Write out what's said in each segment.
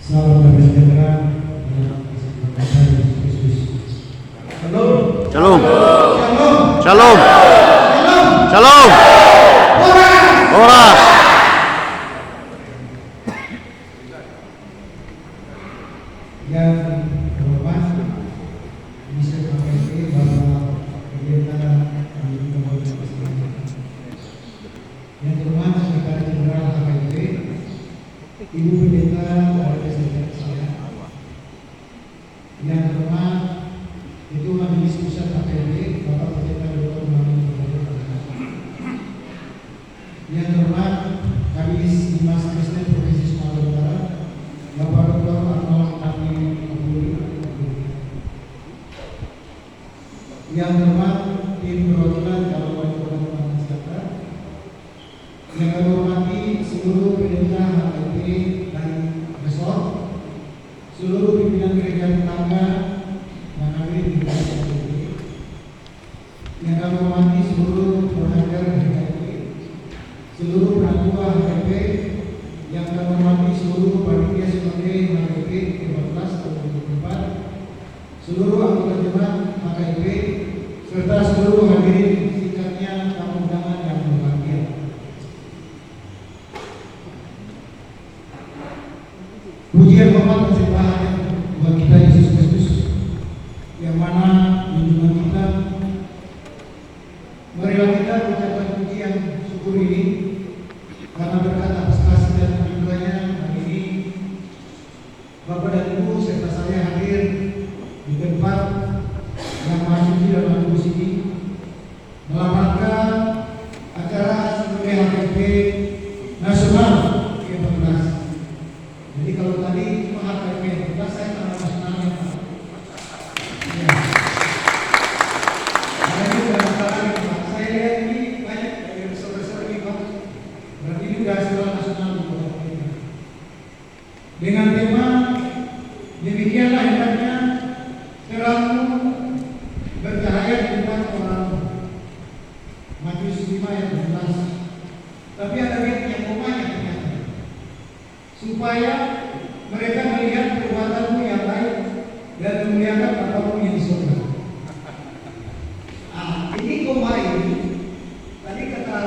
Salam damai sejahtera dalam kesehatan Yesus Kristus. Shalom. Shalom. Shalom. Shalom. Shalom. Shalom. Horas. Yang terhormat bisa KPP Bapak Pendeta Andi Muhammad Presiden. Yang terhormat Sekretaris Jenderal KPP Ibu Pendeta Oleh saya. Yang terhormat Ketua Majelis Pusat KPP Bapak Pendeta Dr. Muhammad Presiden. Yang terhormat Kabis Dimas Kristen Provinsi Sumatera Utara Bapak Dr. Arnold Tani Abdul. Yang terhormat tim perwakilan calon wali kota Taman Sejahtera. Yang kami hormati seluruh pendeta HKP dan resor, seluruh pimpinan gereja tetangga yang hadir di HKP. Yang kami hormati seluruh pengajar HKP, seluruh penatua HKP, yang kami hormati seluruh panitia sebagai HKP 15 tahun 2024, seluruh anggota jemaat HKP, serta seluruh hadirin singkatnya tamu undangan yang berbahagia. Pujian hormat dan sembah buat kita Yesus Kristus, yang mana junjungan kita, marilah kita mengucapkan pujian syukur ini karena berkat atas kasih dan anugerahnya hari ini Bapak dan Ibu serta saya hadir di tempat yang maha suci dan maha kudus ini dalam rangka acara sebagai HKP Nasional ke-14. Jadi kalau tadi cuma HKP 14, saya tahu nasionalnya Pak. Ya. Ada juga masalahnya Pak. Saya lihat ini banyak dari saudara-saudara ini Pak. Berarti ini sudah sekolah nasional di kota kita. Dengan tema demikianlah hendaknya terangmu bercahaya di depan orang. Matius 5 ayat 12. Tapi ada yang komanya ternyata. Supaya mereka melihat perbuatanmu yang baik dan memuliakan Bapamu yang di surga. Ini koma ini tadi kata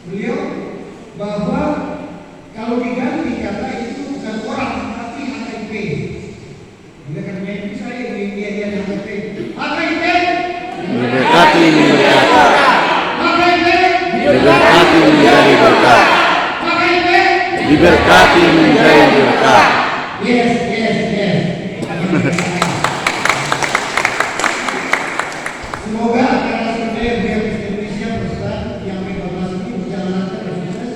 beliau bahwa kalau diganti kata itu bukan orang tapi HKP. Oleh karena itu saya ingin dia HKP. HKP Diberkati berkat. HKP Diberkati menjadi berkat. HKP Diberkati menjadi berkat. Yes. Semoga acara Survei Biar Indonesia Perusahaan yang ke-12 ini berjalan lancar dan sukses,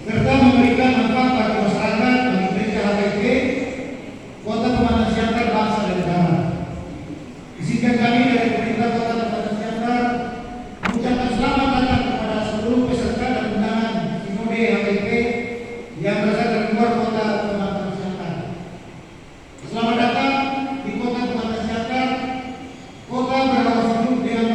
serta memberikan manfaat bagi masyarakat, bagi gereja HKP, Kota Taman Siantar, bangsa dan negara. Izinkan kami dari pemerintah Kota Taman Siantar mengucapkan selamat datang kepada seluruh peserta dan undangan Sinode HKP yang berasal dari luar Kota Taman Siantar. Selamat datang di Kota Taman Siantar, kota berhasil hidup dengan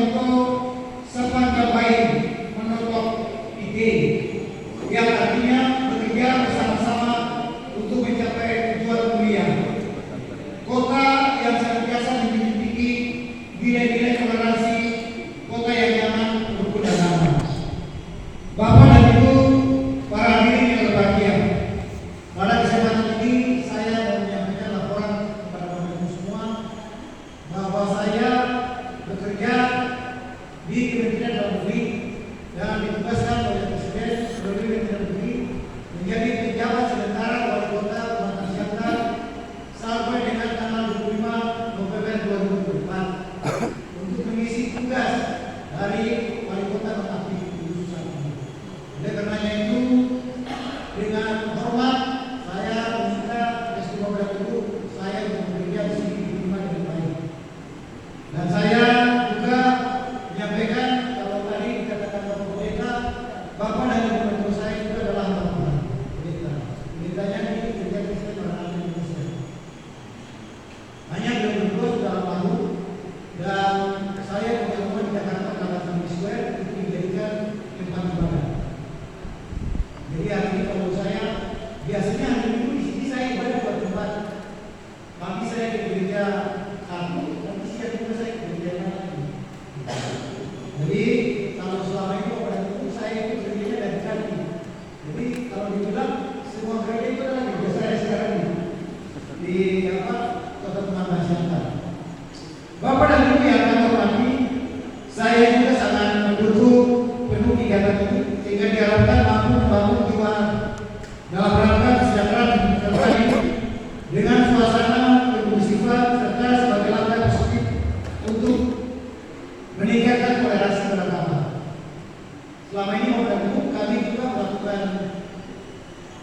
meningkatkan toleransi beragama. Selama ini kami juga melakukan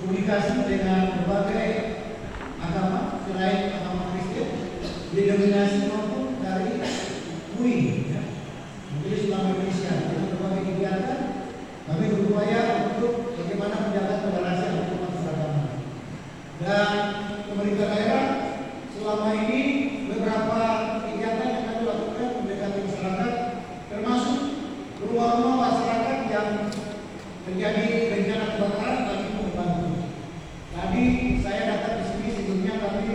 komunikasi dengan berbagai agama selain agama Kristen, denominasi maupun dari UI, ya. Jadi selama Indonesia dengan berbagai kegiatan kami berupaya untuk bagaimana menjaga toleransi antarumat beragama. Dan pemerintah daerah selama ini beberapa kegiatan yang kami lakukan mendekati masyarakat, termasuk rumah-rumah masyarakat yang terjadi bencana kebakaran, kami membantu. Tadi saya datang di sini sebelumnya kami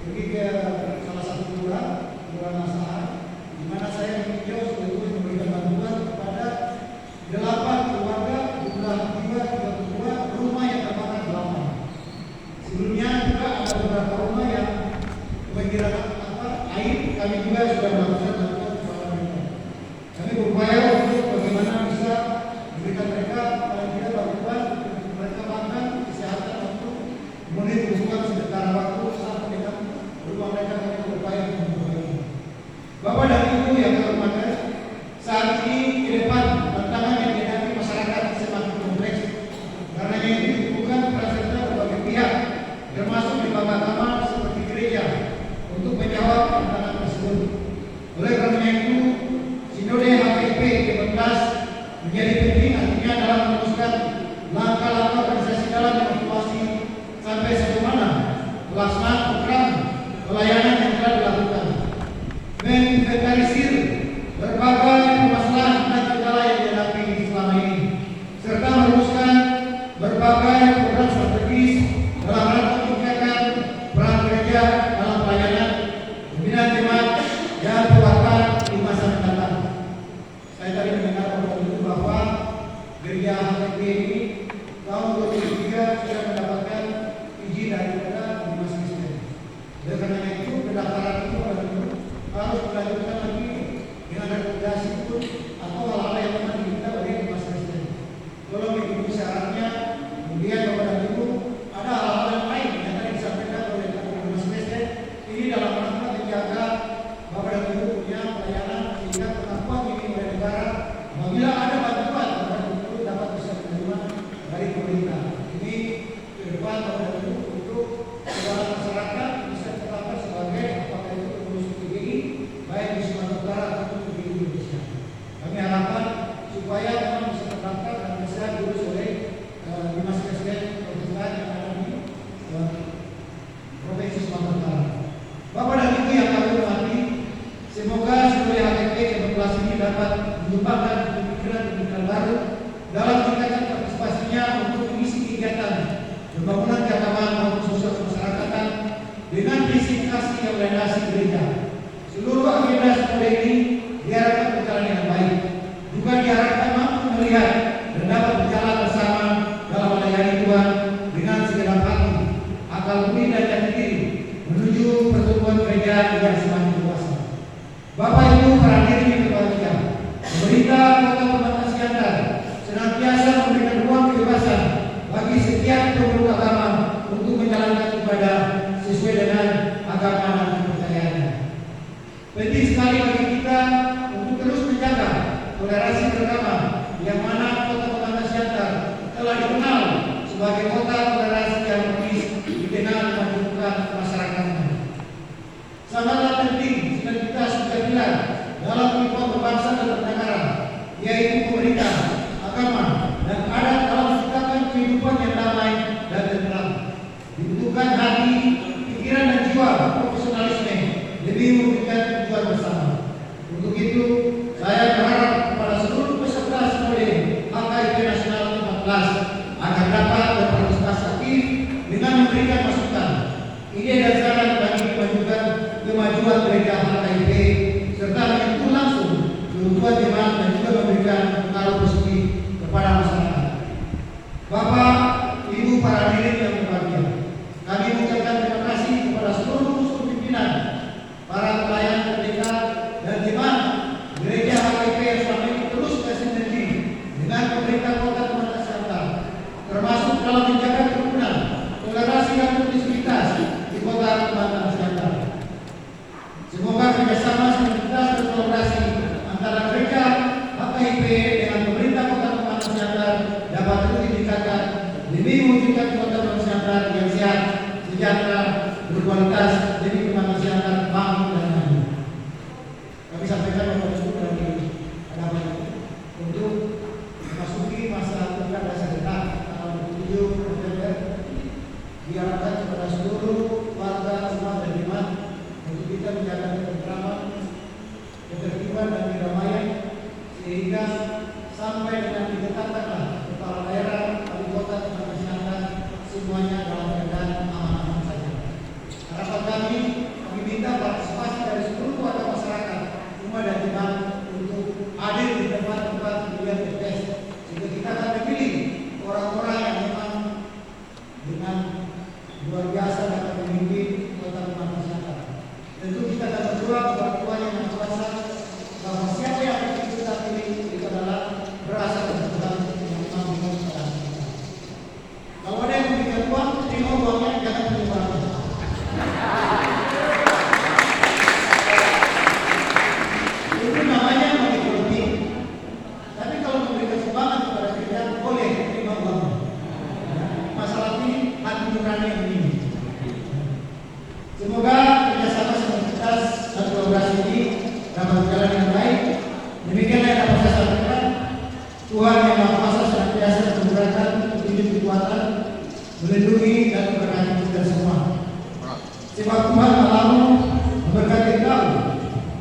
pergi ke salah satu kelurahan Asahan, di mana saya meninjau sekaligus memberikan bantuan kepada 8 keluarga, jumlah jiwa 32, rumah yang terbakar 8. Sebelumnya juga ada beberapa rumah yang kebanjiran air, kami juga sudah melakukan bantuan kepada mereka. Kami berupaya untuk bagaimana bisa memberikan mereka paling tidak bantuan untuk mereka makan, kesehatan untuk memenuhi kebutuhan sementara waktu sampai dengan rumah mereka. Kami berupaya untuk memperbaiki. Bapak dan Ibu yang terhormat, saat ini ke depan tantangan yang dihadapi masyarakat semakin kompleks. Karenanya itu dibutuhkan peran serta berbagai pihak, termasuk di agama seperti gereja, untuk menjawab tantangan tersebut. Oleh karenanya itu, Sinode HKIP ke-11 menjadi penting artinya dalam meneruskan langkah-langkah organisasi dalam evaluasi sampai sejauh mana pelaksanaan program pelayanan yang telah dilakukan, menginventarisir berbagai permasalahan dan kendala yang dihadapi selama ini, serta merumuskan berbagai program strategis dalam rangka meningkatkan peran gereja dalam pelayanan, pembinaan jemaat dan perwakilan di masa mendatang. Saya tadi mendengar bahwa gereja HKIP ini tahun 2003 sudah mendapatkan izin daripada Dinas Kristen. Oleh karena itu pendaftaran itu harus dilanjutkan lagi dengan rekomendasi pun atau hal-hal yang memang diminta oleh Dinas Kristen. Kalau mengikuti syaratnya, kemudian Bapak dan Ibu ada hal-hal yang lain yang tadi disampaikan oleh Dinas Kristen. Ini dalam rangka menjaga Bapak dan Ibu punya pelayanan sehingga pengakuan ini oleh negara apabila ada bantuan Bapak dan Ibu dapat bisa menerima dari pemerintah. Ini ke depan Bapak dan Ibu untuk segala masyarakat bisa terpapar sebagai apakah itu pengurus PGI baik di Sumatera Utara ataupun di Indonesia. Kami harapkan supaya memang bisa terdaftar dan bisa diurus oleh Dinas Kristen Provinsi yang ada di Provinsi Sumatera Utara. Bapak dan Ibu yang kami hormati, semoga Sinode HKIP ke-11 ini dapat menyumbangkan pemikiran-pemikiran baru dalam meningkatkan partisipasinya untuk mengisi kegiatan pembangunan keagamaan maupun sosial kemasyarakatan dengan visi kasih yang melandasi gereja. Seluruh agenda Sinode ini diharapkan berjalan dengan baik, juga diharapkan mampu melihat dan dapat berjalan bersama dalam melayani Tuhan dengan segenap hati, akal budi dan jati diri menuju pertumbuhan gereja yang semakin dewasa. Bapak Ibu para hadirin yang berbahagia, pemerintah Kota Pematang Siantar senantiasa memberikan ruang kebebasan bagi setiap pemeluk agama untuk menjalankan ibadah sesuai dengan agama dan kepercayaannya. Penting sekali bagi kita untuk terus menjaga toleransi beragama yang mana Kota Pematang Siantar telah dikenal sebagai kota toleransi yang berbis dikenal memajukkan masyarakatnya. Sangatlah penting sinergitas keadilan dalam kehidupan berbangsa dan bernegara, yaitu pemerintah, agama, dan adat dalam menciptakan kehidupan yang damai dan tenteram. Dibutuhkan hati, pikiran, dan jiwa profesionalisme demi memberikan tujuan bersama. Untuk itu, saya berharap kepada seluruh peserta Sinode HKIP Nasional 14 agar dapat berpartisipasi aktif dengan memberikan masukan, ide dan saran bagi kemajuan gereja HKIP serta menyentuh langsung kebutuhan jemaat dan juga memberikan pengaruh positif kepada masyarakat. Bapak, Ibu para hadirin yang berbahagia, kami mengucapkan terima kasih kepada seluruh unsur pimpinan, para pelayan pendeta dan jemaat gereja HKIP yang selama ini terus bersinergi dengan pemerintah Kota Pematang Siantar, termasuk dalam menjaga kerukunan, toleransi dan inklusivitas di Kota Pematang Siantar. Semoga kerjasama, sinergitas dan kolaborasi antara jelas demi kemanusiaan bangsa dan maju. Kami sampaikan Bapak Ibu dari hadapan untuk memasuki masa pilkada serentak tanggal 27 November, diarahkan kepada seluruh warga umat dan iman untuk kita menjaga ketentraman, ketertiban dan kedamaian sehingga sampai dengan ditetapkanlah kepala daerah, wali kota, dan masyarakat semuanya dalam keadaan aman-aman saja. Harapan kami minta partisipasi dari seluruh warga masyarakat, umat dan iman untuk hadir di tempat-tempat pemilihan TPS sehingga kita akan memilih orang-orang yang memang dengan luar biasa dapat memimpin kota dan masyarakat. Tentu kita akan berdoa kepada Tuhan yang Maha Kuasa bahwa siapa yang kita pilih itu adalah berasal dari Tuhan yang memang berikan kepada kita. Kalau ada yang memberikan uang, terima uangnya, jangan menyebarkan. Itu namanya politik. Tapi kalau memberikan sumbangan kepada kerjaan boleh terima uang. Masalah ini hati nurani yang ini. Semoga kerjasama sinergitas dan kolaborasi ini dapat berjalan dengan baik. Demikianlah yang dapat saya sampaikan. Tuhan yang Maha Kuasa senantiasa memberikan petunjuk kekuatan, melindungi dan memberkati kita semua. Sebab Tuhan selalu memberkati kau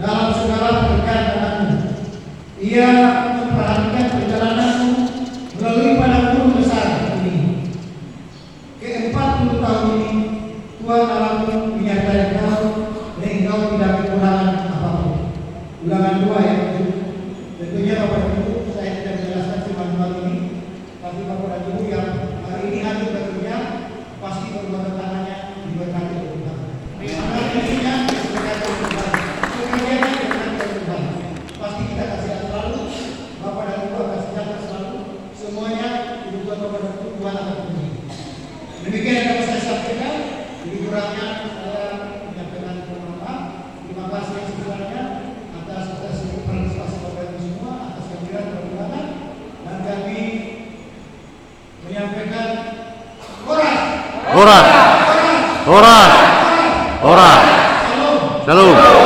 dalam segala pekerjaan tanganmu. Ia memperhatikan perjalananmu melalui padang gurun besar ini. Ke-40 tahun ini Tuhan Allahmu menyertai kau dan engkau tidak kekurangan apapun. Ulangan 2 ayat 7. Tentunya Bapak Ibu saya tidak menjelaskan firman ini, tapi Bapak dan Ibu yang hari ini hadir bekerja pasti perbuatan tangannya diberkati oleh Tuhan. Pekerjaannya diberkati oleh Tuhan. Pekerjaannya diberkati oleh Tuhan. Pasti kita kasih selalu. Bapak dan Ibu akan sejahtera selalu. Semuanya kebutuhan Bapak dan Ibu Tuhan akan penuhi. Demikian yang dapat saya sampaikan. Jadi kurangnya saya menyampaikan permohonan. Terima kasih yang sebesarnya atas partisipasi Bapak Ibu semua, atas kehadiran perjuangan, dan kami menyampaikan horas, Horas, horas, horas. salam. Shalom.